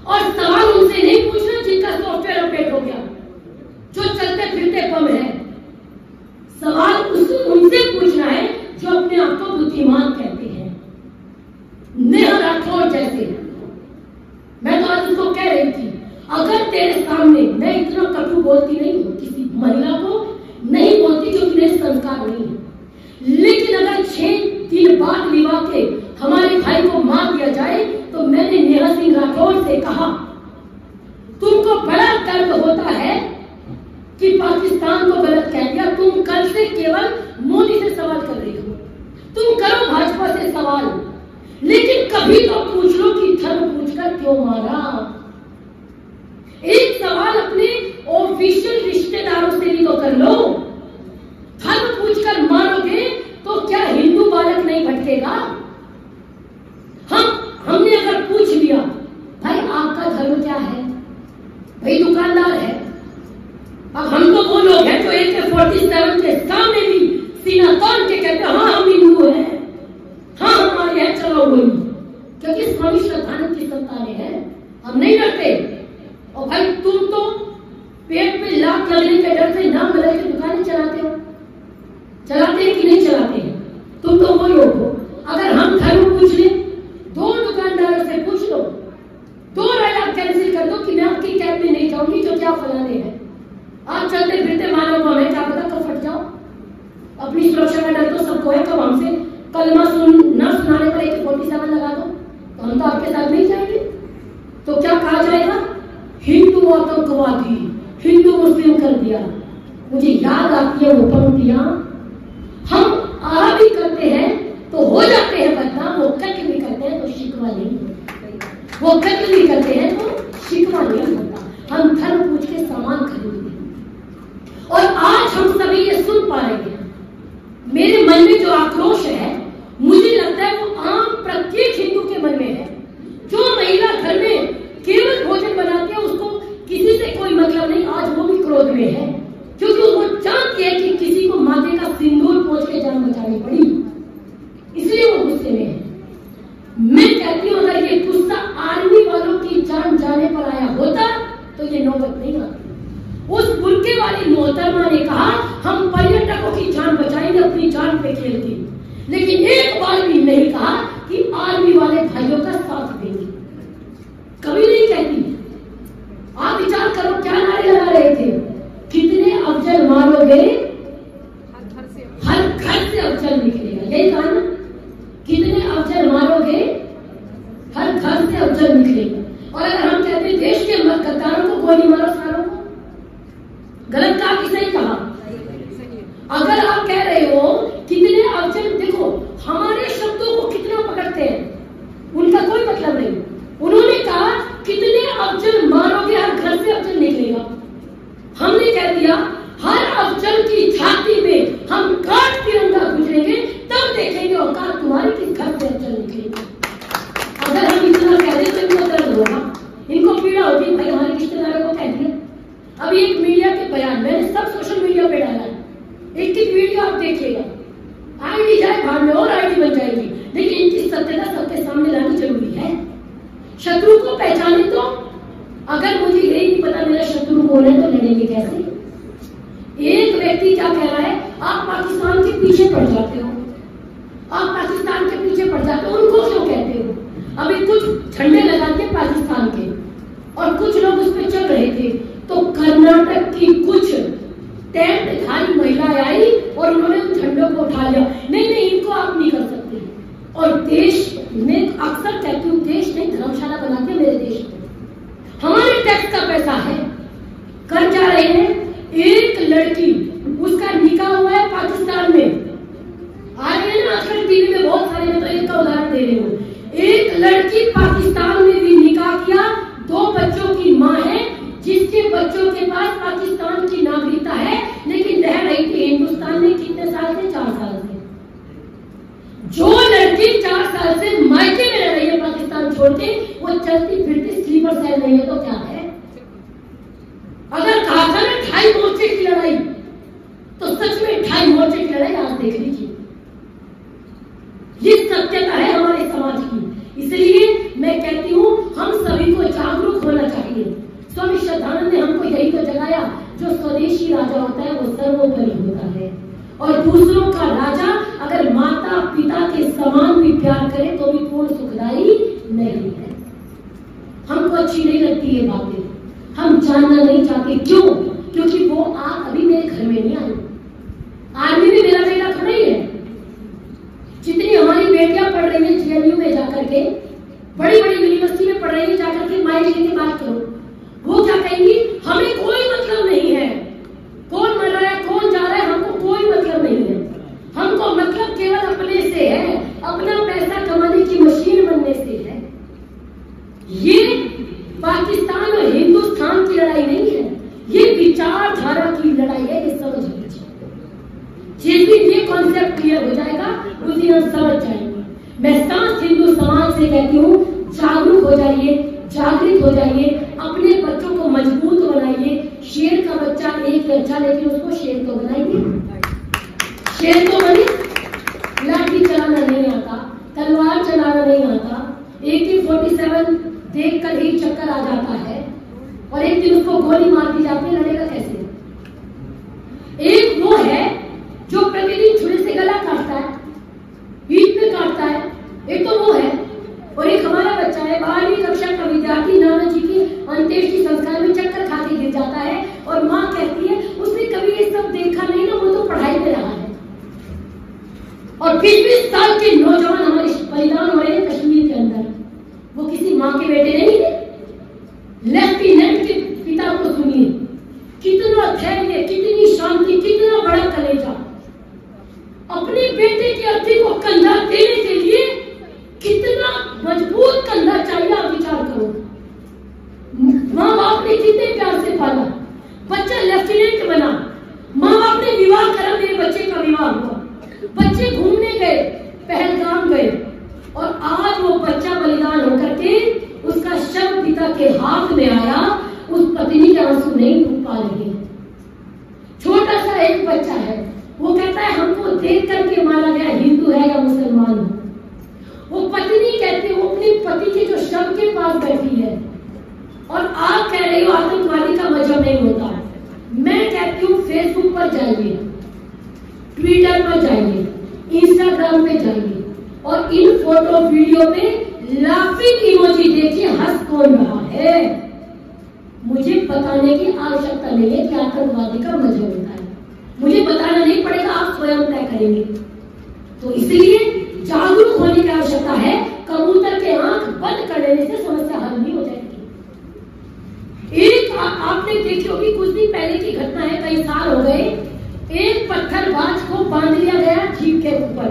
और सवाल उनसे नहीं पूछना जिनका सॉफ्टवेयर अपडेट हो गया, जो चलते फिरते बम है। सवाल उनसे पूछना है जो अपने आप को बुद्धिमान कहते हैं। नेहा राठौर जैसे, मैं तो आज उसको कह रही थी, अगर तेरे सामने, मैं इतना कटु बोलती नहीं हूं, किसी महिला को नहीं बोलती क्योंकि मेरे संस्कार नहीं है, लेकिन अगर 6 दिन बाद विवाह के हमारे भाई को मार दिया जाए तो मैंने नेहा सिंह राठौर से कहा, तुमको बड़ा दर्द होता है कि पाकिस्तान को गलत कह दिया, तुम कल से केवल मोदी से सवाल कर रही हो, तुम करो भाजपा से सवाल, लेकिन कभी तो पूछ लो कि धर्म पूछकर क्यों मारा। एक सवाल अपने ऑफिशियल रिश्तेदारों से भी तो कर लो। धर्म पूछकर मारोगे तो क्या हिंदू बालक नहीं भटकेगा? हमने अगर पूछ लिया, भाई आपका धर्म क्या है, भाई दुकानदार है, अब हम तो वो लोग हैं जो AK-47 के सामने भी सीना तान के कहते हैं हाँ हम हिंदू हैं, हाँ हमारे यहाँ चलो बोली, क्योंकि स्वामी श्रद्धानंद की संतानें हैं, हम नहीं डरते। और भाई तुम तो पेट पे लात लगने के डर से नाम बदल के दुकानें चलाते हो, चलाते हैं कि नहीं चलाते हैं? तुम तो वो लोग हो। अगर हम धर्म पूछ ले, 2 दुकानदारों से पूछ लो, 2 राय आप कैंसिल कर दो कि मैं आपकी कैब में नहीं जाऊंगी जो क्या फलाने हैं। आप चलते फिरते मानव को हमें क्या पता कब फट जाओ। अपनी सुरक्षा का डर तो सबको है, कब हमसे कलमा न सुनाने पर AK-47 लगा दो तो हम तो आपके साथ नहीं जाएंगे। तो क्या कहा जाएगा? हिंदू आतंकवादी, हिंदू मुस्लिम कर दिया। मुझे याद आती है वो पंक्तियां, हम आ भी करते हैं तो हो जाते हैं बदनाम, वो कत्ल भी करते हैं तो शिकवा नहीं होता, वो कत्ल भी करते हैं तो शिकवा नहीं होता। हम धर्म पूछ के सामान खरीदते हैं। और आज हम सभी ये सुन पा रहे हैं, मेरे मन में जो आक्रोश है, मुझे लगता है वो आम प्रत्येक हिंदू के मन में है। जो महिला घर में केवल भोजन बनाती है उसको किसी से कोई मतलब नहीं, आज वो भी क्रोध में है, क्योंकि वो जानती है कि किसी को माथे का सिंदूर पोंछ के जान बचानी पड़ी, इसलिए वो गुस्से में है। मैं कहती हूँ अगर ये गुस्सा आर्मी वालों की जान जाने पर आया होता तो ये नौबत नहीं आती। उस बुर्के वाली मोहतरमा ने कहा हम पर्यटकों की जान बचाएंगे अपनी जान पे खेल के, लेकिन एक बार भी नहीं कहा कि आर्मी वाले भाइयों का साथ देंगे, कभी नहीं कहती। आप विचार करो क्या नारे लगा रहे थे, कितने अफजल मारोगे हर घर से अफजल निकलेगा, यही कहा ना, कितने अफजल मारोगे हर घर से अफजल निकलेगा। और अगर हम कहते हैं देश के गद्दारों को गोली मारो सारों को, गलत कहा कि सही कहा? अगर आप कह रहे हो कितने अफजल, देखो हमारे शब्दों को कितना पकड़ते हैं, उनका कोई मतलब नहीं। उन्होंने कहा कितने अफजल मारोगे हर घर से अफजल निकलेगा, हमने कह दिया हर अफजल की छाती में हम काट तिरंगा गुजरेंगे, तब देखेंगे औकात तुम्हारी किस घर से अफजल निकलेगी। अगर हम इतना कह दें तो इनको दर्द होगा, इनको पीड़ा होगी, भाई हमारे रिश्तेदारों को कह दिया। अभी एक मीडिया के बयान मैंने सब सोशल मीडिया पे डाला है, एक वीडियो आप देखिएगा, आईडी जाए भाड़ में और आईडी बन जाएगी, लेकिन इनकी सत्यता सबके सामने लानी जरूरी है। शत्रु को पहचाने तो, अगर मुझे यही नहीं पता मेरा शत्रु कौन है तो लड़ेंगे कैसे? एक व्यक्ति क्या कह रहा है, आप पाकिस्तान के पीछे पड़ जाते हो, आप पाकिस्तान के पीछे पड़ जाते हो, उनको क्यों कहते हो? अभी कुछ झंडे लगाते पाकिस्तान के और कुछ लोग उस पर चल रहे थे, तो कर्नाटक की कुछ टेंटधारी महिलाएं आई और उन्होंने उन झंडों को उठा लिया। नहीं नहीं, इनको आप नहीं कर सकते। और देश में अक्सर कहती हूँ, देश नहीं धर्मशाला बनाते मेरे देश में, हमारे टैक्स का पैसा है, कर जा रहे हैं। एक लड़की, उसका निकाह हुआ है पाकिस्तान में, आ रहे हैं ना आजकल टीवी में बहुत सारे, मैं तो एक का उदाहरण दे रही हूँ। एक लड़की पाकिस्तान में भी निकाह किया, 2 बच्चों की माँ है, जिसके बच्चों के पास पाकिस्तान की नागरिकता है, लेकिन रह रही थी हिंदुस्तान में कितने साल से? 4 साल से। जो लड़की 4 साल से मायके में रह रही है पाकिस्तान छोड़ के, वो चलती फिरती स्लीपर सेल नहीं है तो क्या है? अगर कहा था ना 2.5 मोर्चे की लड़ाई, तो सच में 2.5 मोर्चे की लड़ाई आज देख लीजिए। ये सत्यता है हमारे समाज की। इसलिए मैं कहती हूँ हम सभी को जागरूक चाहिए। स्वामी श्रद्धानंद ने हमको यही तो जगाया, जो स्वदेशी राजा होता है वो सर्वोपरि होता है, और दूसरों का राजा अगर माता पिता के समान भी प्यार करे तो भी पूर्ण सुखदायी नहीं है। हमको अच्छी नहीं लगती ये बातें, हम जानना नहीं चाहते। क्यों? क्योंकि वो अभी मेरे घर में नहीं आई। आर्मी में मेरा बेटा थोड़ा ही है। जितनी हमारी बेटियां पढ़ रही है जेएनयू में जाकर के, बड़ी बड़ी यूनिवर्सिटी में पढ़ रही है, जाकर के माइक लेके बात करो, वो क्या कहेंगी? हमें कोई मतलब नहीं है कौन मर रहा है कौन जा रहा है, हमको कोई मतलब नहीं है। हमको मतलब केवल अपने से है, अपना पैसा कमाने की मशीन बनने से है। ये पाकिस्तान और हिंदुस्तान की लड़ाई नहीं है, ये विचारधारा की लड़ाई है। ये समझ लीजिए, जिस दिन ये कॉन्सेप्ट क्लियर हो जाएगा उस दिन हम समझ जाएंगे। मैं समस्त हिंदू समाज से कहती हूँ, जागरूक हो जाइए, जागृत हो जाइए, अपने बच्चों को मजबूत बनाइए। शेर का बच्चा एक अच्छा, लेकिन उसको शेर तो बनाइए, शेर तो बने। लाठी चलाना नहीं आता, तलवार चलाना नहीं आता, AK-47 देख कर ही चक्कर आ जाता है, और एक दिन उसको गोली मार दी जाती है, लड़ेगा कैसे? एक वो है जो प्रतिदिन छुरे से गला काटता है, पीठ पे काटता है, एक तो वो है। और एक हमारा बच्चा है 12वीं कक्षा का विद्यार्थी, नाना जी की अंत्येष्टि संस्कार में चक्कर खा के गिर जाता है, और माँ कहती है उसने कभी ये सब देखा नहीं ना, वो तो पढ़ाई में रहा है। और 20-20 साल के नौजवान हमारे बलिदान हो रहे हैं कश्मीर के अंदर, वो किसी माँ के बेटे नहीं है। लेफ्टिनेंट के पिता को सुनिए, कितना धैर्य, कितनी शांति, कितना बड़ा कलेजा। अपने बेटे की अर्थी को कंधा देने के लिए कितना मजबूत कंधा चाहिए, आप विचार करो। माँ बाप ने कितने प्यार से पाला, बच्चा लेफ्टिनेंट बना, माँ बाप ने विवाह करा, मेरे बच्चे का विवाह हुआ, बच्चे घूमने गए, पहलगाम गए, और आज वो बच्चा बलिदान होकर के उसका शव पिता के हाथ में आया, उस पत्नी के आंसू नहीं रुक पा रहे हैं। छोटा सा एक बच्चा है, वो कहता है हमको देख करके मारा गया, हिंदू है या मुसलमान हो। वो पत्नी कहती, वो अपने पति के जो शव के पास बैठी है, और आप कह रही हो आतंकवादी का मजहब नहीं होता। मैं कहती हूँ फेसबुक पर जाइए, ट्विटर पर जाइए, इंस्टाग्राम पे जाइए, और इन फोटो वीडियो में लाफिंग इमोजी देखिए, हंस कौन रहा है। मुझे बताने की आवश्यकता नहीं है कि आतंकवादी का मजहब होता है, मुझे बताना नहीं पड़ेगा, आप स्वयं तय करेंगे। तो इसलिए जागरूक होने की आवश्यकता है। कबूतर के आंख बंद कर देने से समस्या हल नहीं हो जाएगी। एक आपने देखी होगी, कुछ दिन पहले की घटना है, कई साल हो गए, एक पत्थरबाज को बांध लिया गया जीप के ऊपर,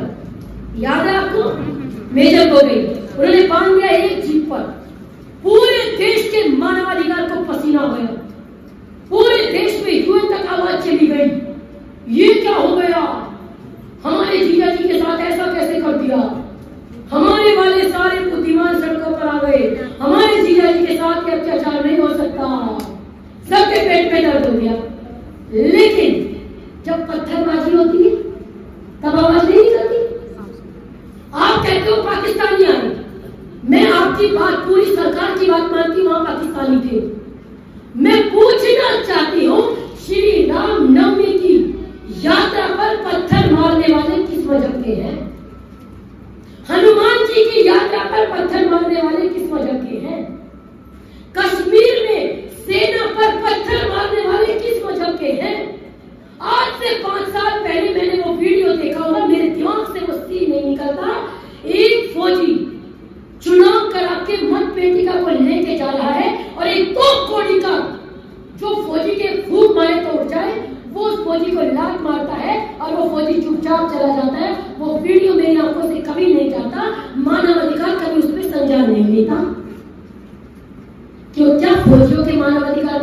याद है आपको? मेजर हो गई, उन्होंने बांध दिया एक जीप पर। पूरे देश के मानवाधिकार को पसीना हो गया, पूरे देश में यूएन तक आवाज चली गई, ये क्या हो गया, हमारे जीजा जी के साथ ऐसा कैसे कर दिया, हमारे वाले सारे बुद्धिमान सड़कों पर आ गए, हमारे जीजा जी के साथ अत्याचार नहीं हो सकता, सबके पेट में दर्द हो गया। लेकिन जब पत्थरबाजी होती है तब आवाज नहीं निकलती। आप कहते हो पाकिस्तानी आए, मैं आपकी बात, पूरी सरकार की बात मानती हूँ, वहां पाकिस्तानी थे। मैं पूछना चाहती हूँ, श्री राम नवमी की यात्रा पर पत्थर मारने वाले किस मजहब के हैं? हनुमान जी की यात्रा पर पत्थर मारने वाले किस मजहब के हैं? कश्मीर में सेना पर पत्थर मारने वाले किस मजहब के हैं? आज से 5 साल पहले मैंने वो वीडियो देखा होगा, मेरे दिमाग से वो सीन नहीं निकलता। एक फौजी चुनाव करा के मत पेटिका को लेके जा रहा है, और एक तोप कोड़ी का जो फौजी के फूंक मारे तो उठ जाए, वो उस फौजी को लात मारता है, और वो फौजी चुपचाप चला जाता है। वो वीडियो मेरी आंखों से कभी नहीं जाता, मानवाधिकार कभी उस पर संज्ञान नहीं लेता। क्यों? क्या फौजियों के मानवाधिकार